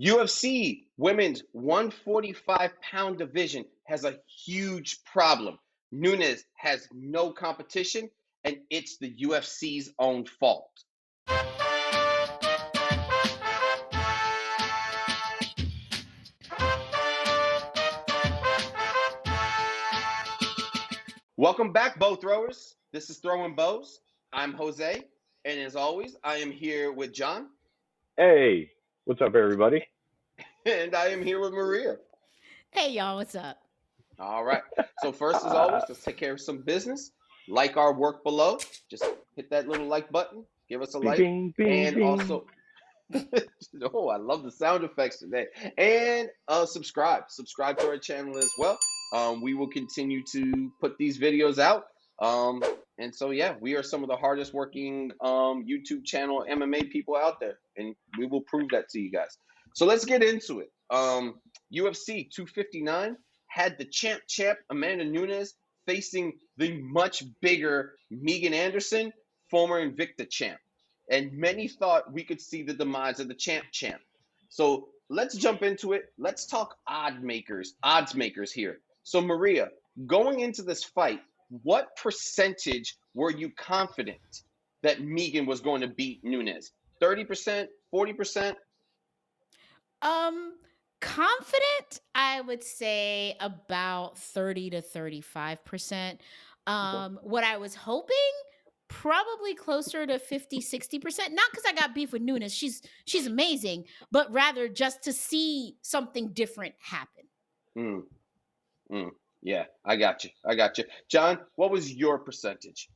UFC women's 145-pound division has a huge problem. Nunes has no competition, and it's the UFC's own fault. Welcome back, bow throwers. This is Throwing Bows. I'm Jose, and as always, I am here with John. Hey, what's up, everybody? And I am here with Maria. Hey, y'all, what's up? All right. So first, as always, let's take care of some business. Like our work below. Just hit that little like button. Give us a like. Bing, bing, And bing. also, oh, I love the sound effects today. And subscribe. Subscribe to our channel as well. We will continue to put these videos out. And so, yeah, we are some of the hardest working YouTube channel MMA people out there. And we will prove that to you guys. So let's get into it. UFC 259 had the champ Amanda Nunes facing the much bigger Megan Anderson, former Invicta champ. And many thought we could see the demise of the champ. So let's jump into it. Let's talk odds makers here. So Maria, going into this fight, what percentage were you confident that Megan was going to beat Nunes? 30%, 40%? Confident, I would say about 30 to 35%. What I was hoping, probably closer to 50, 60%. Not because I got beef with Nunes. She's amazing, but rather just to see something different happen. Yeah, I got you. John, what was your percentage?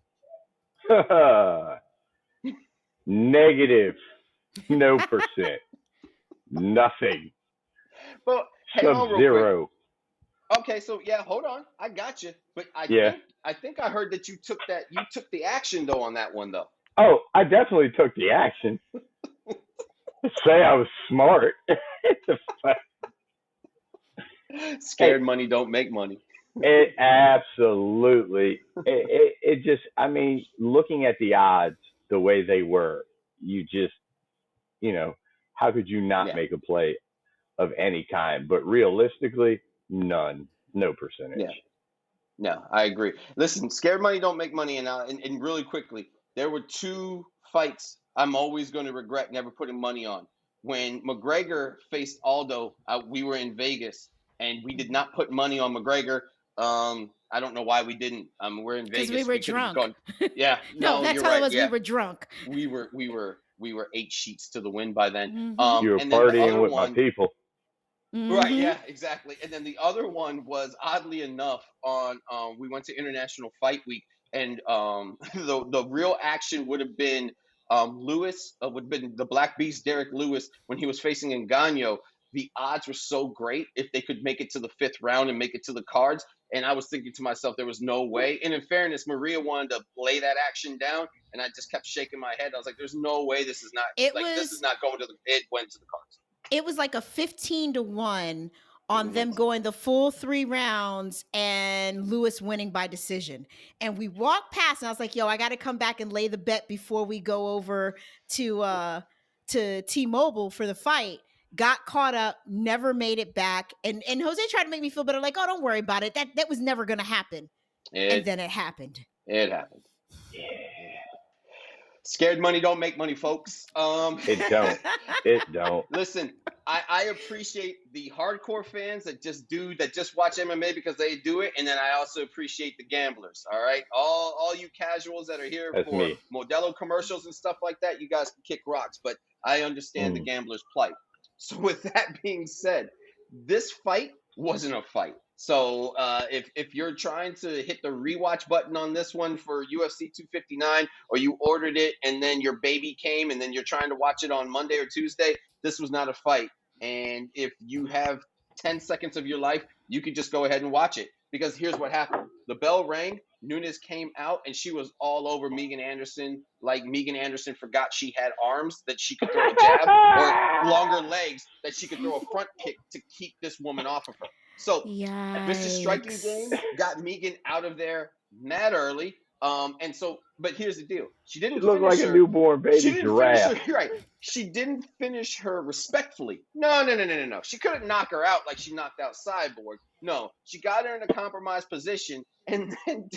Negative. No percent. Nothing. Well, hang on real Sub-zero. quick. Okay, so yeah, hold on. I got you. But I think I heard that you took the action though on that one though. Oh, I definitely took the action. Say I was smart. Scared money don't make money. It absolutely. It just, I mean, looking at the odds the way they were, you just, how could you not make a play of any kind? But realistically, none. No percentage. Yeah. No, I agree. Listen, scared money don't make money. And really quickly, there were two fights I'm always going to regret never putting money on. When McGregor faced Aldo, we were in Vegas, and we did not put money on McGregor. I don't know why we didn't. We're in Vegas. Because we were drunk. Yeah. No, that's how right. it was. Yeah. We were drunk. We were 8 sheets to the wind by then. You were and partying with my people. Right, yeah, exactly. And then the other one was, oddly enough, on we went to International Fight Week, and the real action would have been Lewis, would have been the Black Beast, Derek Lewis, when he was facing Ngannou. The odds were so great if they could make it to the 5th round and make it to the cards. And I was thinking to myself, there was no way. And in fairness, Maria wanted to lay that action down, and I just kept shaking my head. I was like, there's no way this is not going to the. It went to the cards. It was like a 15-1 on them going the full 3 rounds and Lewis winning by decision. And we walked past, and I was like, yo, I got to come back and lay the bet before we go over to T-Mobile for the fight. Got caught up, never made it back. And Jose tried to make me feel better, like, oh, don't worry about it. That was never going to happen. And then it happened. It happened. Yeah. Scared money don't make money, folks. It don't. Listen, I appreciate the hardcore fans that just watch MMA because they do it, and then I also appreciate the gamblers. All right, all you casuals that are here for Modelo commercials and stuff like that, you guys can kick rocks, but I understand the gamblers' plight. So with that being said, this fight wasn't a fight. So if you're trying to hit the rewatch button on this one for UFC 259, or you ordered it and then your baby came and then you're trying to watch it on Monday or Tuesday, this was not a fight. And if you have 10 seconds of your life, you could just go ahead and watch it. Because here's what happened. The bell rang, Nunes came out, and she was all over Megan Anderson, like Megan Anderson forgot she had arms that she could throw a jab, or longer legs that she could throw a front kick to keep this woman off of her. So Mr. Striking Game got Megan out of there mad early. And so, but here's the deal: she didn't It looked like finish a her. newborn She baby didn't finish giraffe. her. You're right. She didn't finish her respectfully. No. She couldn't knock her out like she knocked out Cyborg. No, she got her in a compromised position and then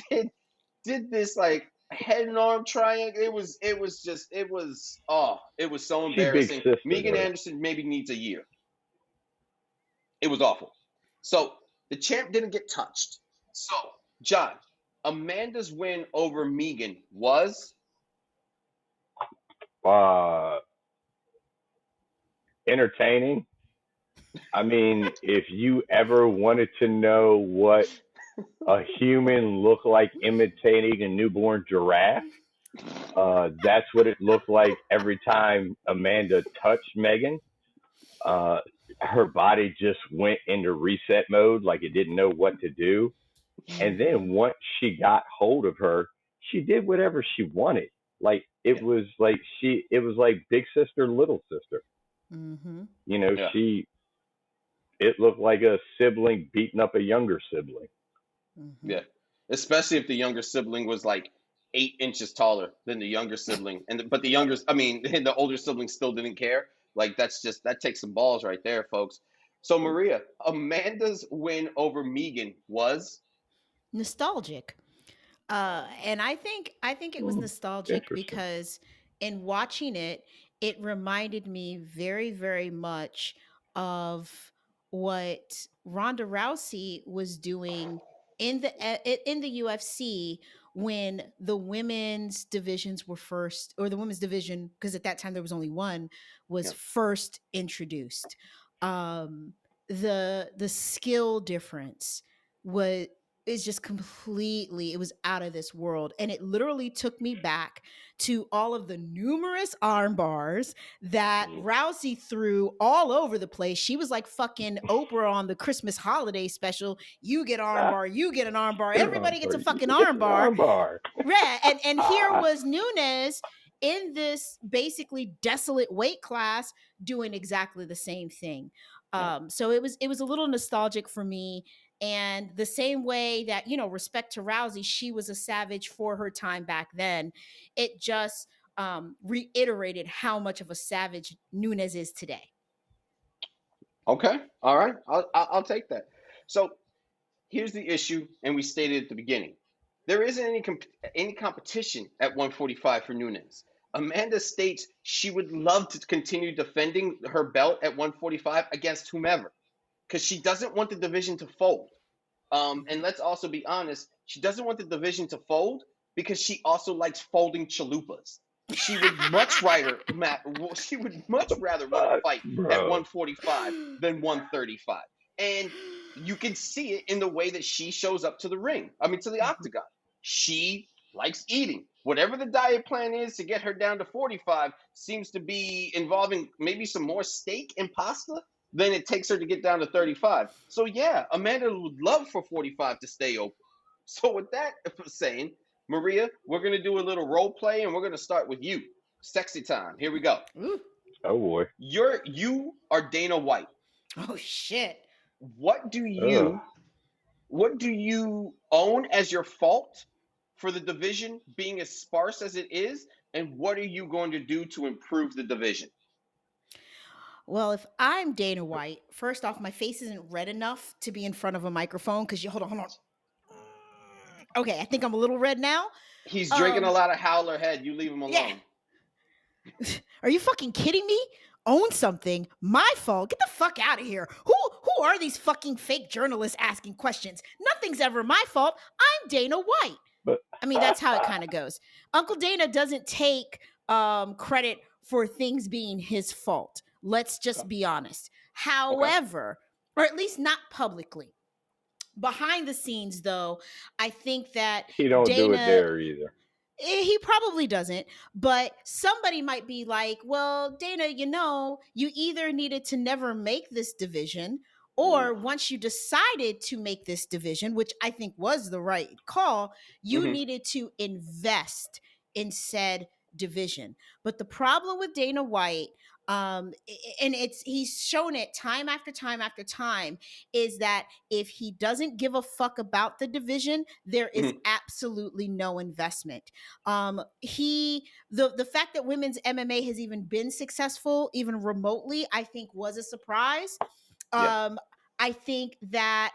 did this like head and arm triangle. It was so She big embarrassing. sistered Megan her. Anderson maybe needs a year. It was awful. So the champ didn't get touched. So, John, Amanda's win over Megan was Entertaining. I mean, if you ever wanted to know what a human looked like imitating a newborn giraffe, that's what it looked like every time Amanda touched Megan. Uh, Her body just went into reset mode, like it didn't know what to do. And then once she got hold of her, she did whatever she wanted. Like yeah, it was like big sister, little sister. Mm-hmm. You know, yeah, it looked like a sibling beating up a younger sibling. Mm-hmm. yeah. Especially if the younger sibling was like 8 inches taller than the younger sibling, but the older sibling still didn't care. Like that takes some balls right there, folks. So Maria, Amanda's win over Megan was Nostalgic. And I think it was nostalgic Interesting. because in watching it, it reminded me very, very much of what Ronda Rousey was doing in the UFC when the women's divisions were first, or the women's division, because at that time there was only one, was yeah. first introduced. Um, the skill difference was is just completely, it was out of this world, and it literally took me back to all of the numerous arm bars that Mm. Rousey threw all over the place. She was like fucking Oprah on the Christmas holiday special. You get arm bar, you get an arm bar, Get an everybody gets a fucking Get arm an bar. arm bar. Yeah, and here was Nunes in this basically desolate weight class doing exactly the same thing. Yeah. So it was a little nostalgic for me, and the same way that, respect to Rousey, she was a savage for her time back then. It just reiterated how much of a savage Nunes is today. Okay. All right. I'll take that. So here's the issue, and we stated at the beginning: there isn't any competition at 145 for Nunes. Amanda states she would love to continue defending her belt at 145 against whomever, because she doesn't want the division to fold. And let's also be honest, she doesn't want the division to fold because she also likes folding chalupas. She would much rather, Matt. She would much rather want to Fuck, fight at bro. 145 than 135, and you can see it in the way that she shows up to the ring. I mean, to the octagon. She likes eating. Whatever the diet plan is to get her down to 45 seems to be involving maybe some more steak and pasta than it takes her to get down to 35. So yeah, Amanda would love for 45 to stay open. So with that saying, Maria, we're gonna do a little role play, and we're gonna start with you. Sexy time. Here we go. Ooh. Oh boy. You are Dana White. Oh shit. What do Ugh. you what do you own as your fault for the division being as sparse as it is, and what are you going to do to improve the division? Well, if I'm Dana White, first off, my face isn't red enough to be in front of a microphone because you hold on. Okay, I think I'm a little red now. He's drinking a Um, lot of Howler Head. You leave him yeah. alone. Are you fucking kidding me? Own something. My fault. Get the fuck out of here. Who are these fucking fake journalists asking questions? Nothing's ever my fault. I'm Dana White. But I mean, that's how it kind of goes. Uncle Dana doesn't take credit for things being his fault. Let's just be honest. Okay. However, or at least not publicly. Behind the scenes, though, I think that he don't do it Dana, there either. he probably doesn't, but somebody might be like, well, Dana, you either needed to never make this division, or once you decided to make this division, which I think was the right call, you Mm-hmm. needed to invest in said division. But the problem with Dana White, and he's shown it time after time after time, is that if he doesn't give a fuck about the division, there is absolutely no investment. The fact that women's MMA has even been successful, even remotely, I think was a surprise. I think that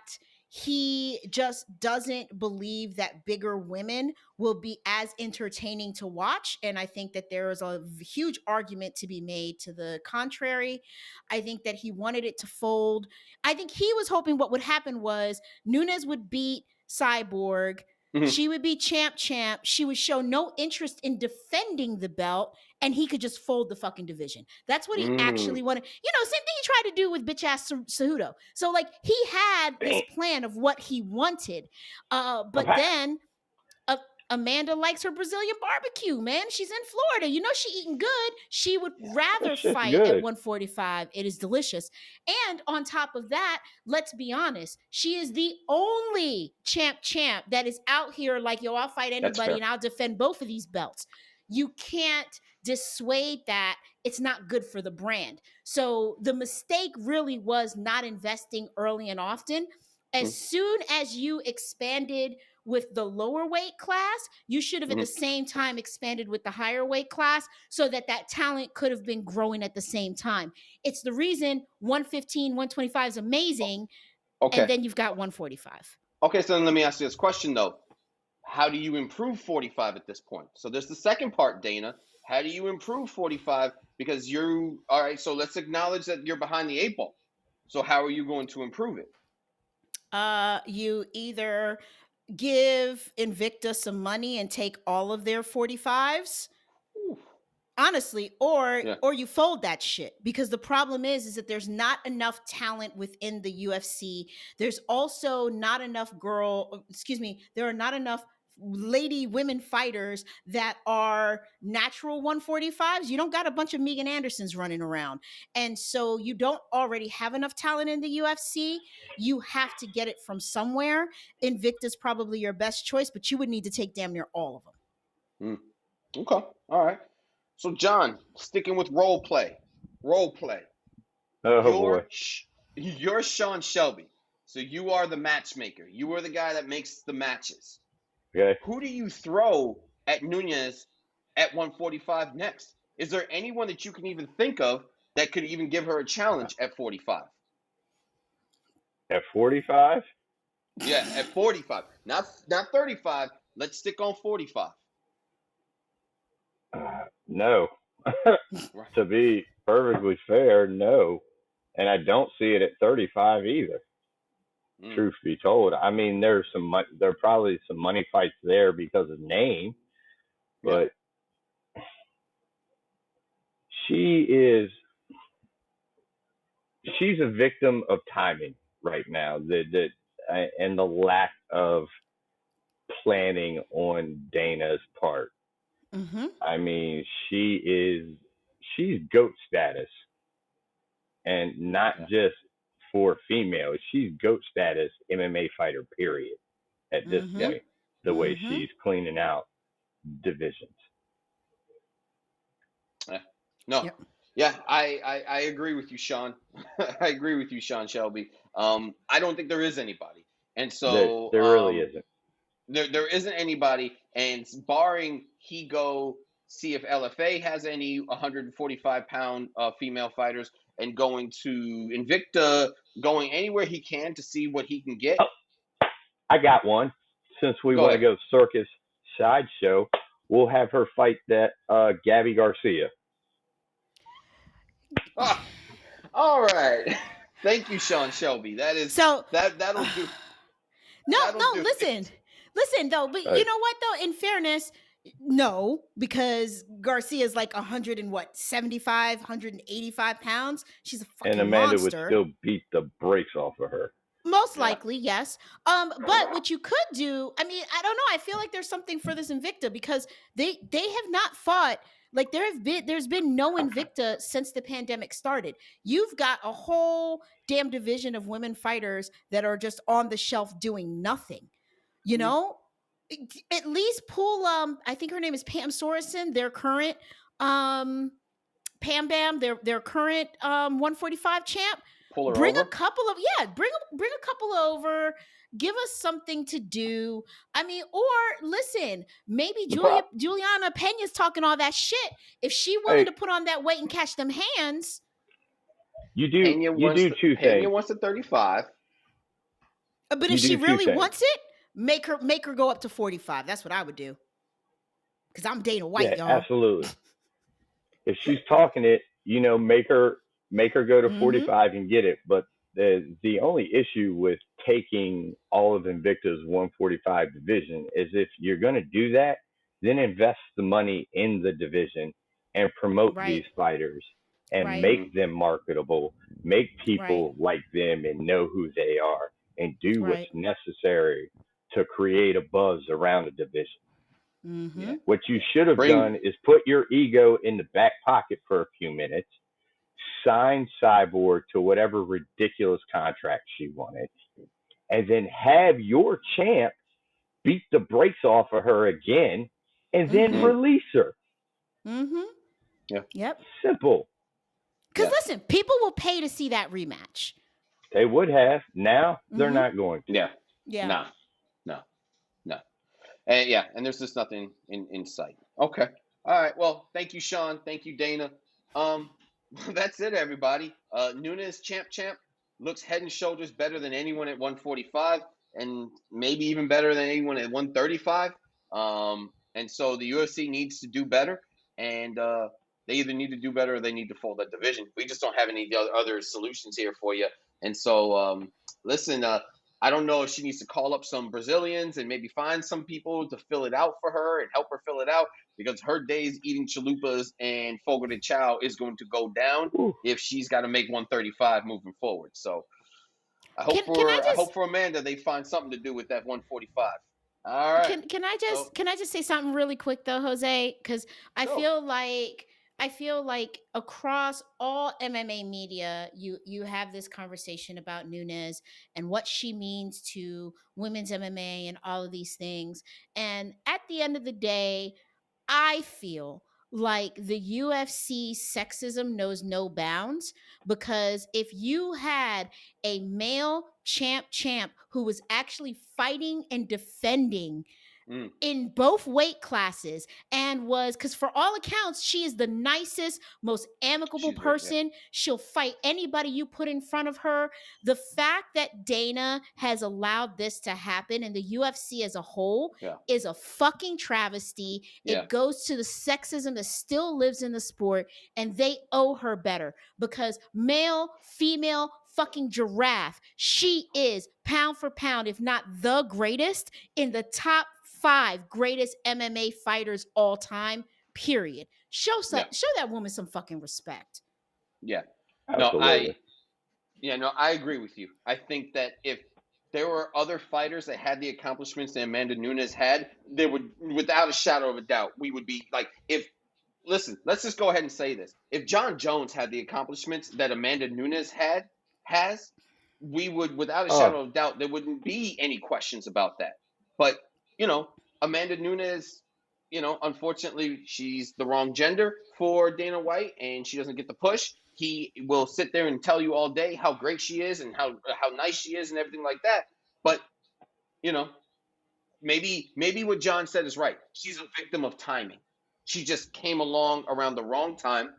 he just doesn't believe that bigger women will be as entertaining to watch. And I think that there is a huge argument to be made to the contrary. I think that he wanted it to fold. I think he was hoping what would happen was Nunes would beat Cyborg. She would be champ. She would show no interest in defending the belt, and he could just fold the fucking division. That's what he actually wanted. Same thing he tried to do with bitch ass Cejudo. So like he had this plan of what he wanted. But then Amanda likes her Brazilian barbecue, man. She's in Florida. She eating good. She would rather fight good. At 145. It is delicious. And on top of that, let's be honest, she is the only champ that is out here like, yo, I'll fight anybody and I'll defend both of these belts. You can't dissuade that. It's not good for the brand. So the mistake really was not investing early and often. As soon as you expanded with the lower weight class, you should have at the same time expanded with the higher weight class so that talent could have been growing at the same time. It's the reason 115, 125 is amazing. Okay. And then you've got 145. Okay, so then let me ask you this question though. How do you improve 45 at this point? So there's the second part, Dana. How do you improve 45? Because all right, so let's acknowledge that you're behind the 8 ball. So how are you going to improve it? You either give Invicta some money and take all of their 45s. Ooh. Honestly, or you fold that shit, because the problem is that there's not enough talent within the UFC. There's also not enough there are not enough women fighters that are natural 145s. You don't got a bunch of Megan Andersons running around. And so you don't already have enough talent in the UFC. You have to get it from somewhere. Invicta's probably your best choice, but you would need to take damn near all of them. Okay. All right. So, John, sticking with role play. Oh, boy. You're Sean Shelby. So you are the matchmaker. You are the guy that makes the matches. Okay. Who do you throw at Nunes at 145 next? Is there anyone that you can even think of that could even give her a challenge at 45? At 45? Yeah, at 45. Not 35. Let's stick on 45. No. To be perfectly fair, no. And I don't see it at 35 either. Truth be told. I mean, there are probably some money fights there because of name, but she's a victim of timing right now, and the lack of planning on Dana's part. I mean, she's GOAT status, and not just for females. She's GOAT status MMA fighter, period, at this point, the way she's cleaning out divisions. Yeah, I agree with you, Sean. I agree with you, Sean Shelby. I don't think there is anybody. And so there really isn't. There isn't anybody, and barring he go see if LFA has any 145-pound female fighters, and going to Invicta, going anywhere he can to see what he can get. Oh, I got one. Since we want to go circus sideshow, we'll have her fight that Gabby Garcia. All right. Thank you, Sean Shelby. That'll do. Listen though, but you know what though? In fairness, no, because Garcia is like 175, 185 pounds. She's a fucking monster. And Amanda would still beat the brakes off of her. Most likely, yes. But what you could do, I mean, I don't know. I feel like there's something for this Invicta, because they have not fought. Like there's been no Invicta since the pandemic started. You've got a whole damn division of women fighters that are just on the shelf doing nothing. You know, at least pull. I think her name is Pam Sorensen, their current Pam Bam, their current 145 champ. Pull her bring over. a couple of bring a couple over. Give us something to do. I mean, or listen, maybe Juliana Pena's talking all that shit. If she willing to put on that weight and catch them hands, you do two Pena things. wants the 35. But if she really wants it, make her go up to 45. That's what I would do. Because I'm Dana White, y'all. Absolutely. If she's talking it, make her go to 45 and get it. But the only issue with taking all of Invicta's 145 division is if you're going to do that, then invest the money in the division and promote these fighters and make them marketable, make people like them and know who they are, and do what's necessary to create a buzz around the division. Mm-hmm. What you should have done is put your ego in the back pocket for a few minutes, sign Cyborg to whatever ridiculous contract she wanted, and then have your champ beat the brakes off of her again, and then release her. Mm-hmm. Yeah. Yep. Simple. Because listen, people will pay to see that rematch. They would have. Now they're not going to. Yeah. No. And there's just nothing in sight. Okay. All right. Well, thank you, Sean. Thank you, Dana. That's it, everybody. Nunes champ looks head and shoulders better than anyone at 145, and maybe even better than anyone at 135. And so the UFC needs to do better, and they either need to do better or they need to fold that division. We just don't have any other solutions here for you. And so, listen, I don't know if she needs to call up some Brazilians and maybe find some people to fill it out for her and help her fill it out, because her days eating chalupas and fogo de chao is going to go down if she's got to make 135 moving forward. So I hope for Amanda they find something to do with that 145. All right. Can I just say something really quick though, Jose? Because I feel like across all MMA media, you have this conversation about Nunes and what she means to women's MMA and all of these things. And at the end of the day, I feel like the UFC sexism knows no bounds, because if you had a male champ who was actually fighting and defending in both weight classes and because for all accounts, she is the nicest, most amicable person. She'll fight anybody you put in front of her. The fact that Dana has allowed this to happen and the UFC as a whole is a fucking travesty. It goes to the sexism that still lives in the sport, and they owe her better, because male, female, fucking giraffe, she is pound for pound, if not the greatest, in the top 5 greatest MMA fighters all time, period. Show that woman some fucking respect. Yeah. Absolutely. I agree with you. I think that if there were other fighters that had the accomplishments that Amanda Nunes had, there would, without a shadow of a doubt, we would be like, listen, let's just go ahead and say this. If John Jones had the accomplishments that Amanda Nunes has, we would, without a shadow of doubt, there wouldn't be any questions about that. But, Amanda Nunes, unfortunately, she's the wrong gender for Dana White, and she doesn't get the push. He will sit there and tell you all day how great she is and how nice she is and everything like that. But, maybe what John said is right. She's a victim of timing. She just came along around the wrong time,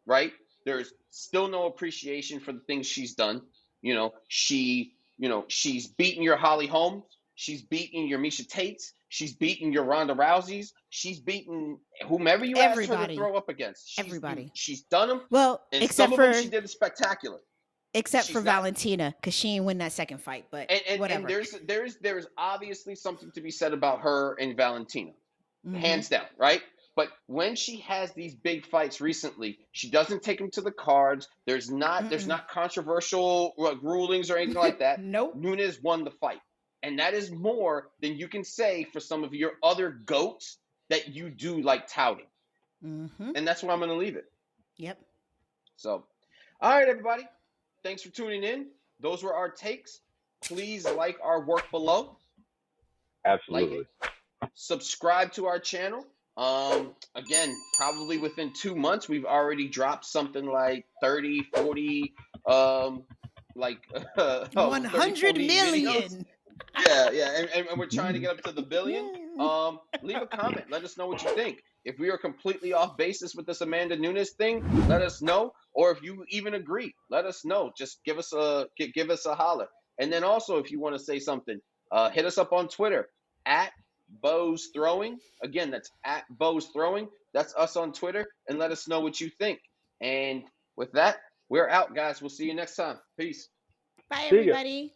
right? There's still no appreciation for the things she's done. She's beaten your Holly Holmes. She's beaten your Misha Tates. She's beaten your Ronda Rouseys. She's beaten whomever you asked her to throw up against. She's done them. Well, and except some of them she did spectacular. Except for Valentina, because she didn't win that second fight. But whatever. And there's obviously something to be said about her and Valentina, hands down, right? But when she has these big fights recently, she doesn't take them to the cards. There's not controversial rulings or anything like that. Nope. Nunes won the fight. And that is more than you can say for some of your other GOATs that you do like touting. And that's where I'm going to leave it. Yep. So, all right, everybody. Thanks for tuning in. Those were our takes. Please like our work below. Absolutely. Like it. Subscribe to our channel. Again, probably within 2 months, we've already dropped something like 30, 40, like 30, 100 40 videos. million. Yeah, and we're trying to get up to the billion. Leave a comment. Let us know what you think. If we are completely off basis with this Amanda Nunes thing, let us know. Or if you even agree, let us know. Just give us a holler. And then also, if you want to say something, hit us up on Twitter at Bows Throwing. Again, that's at Bows Throwing. That's us on Twitter, and let us know what you think. And with that, we're out, guys. We'll see you next time. Peace. Bye, See ya. everybody.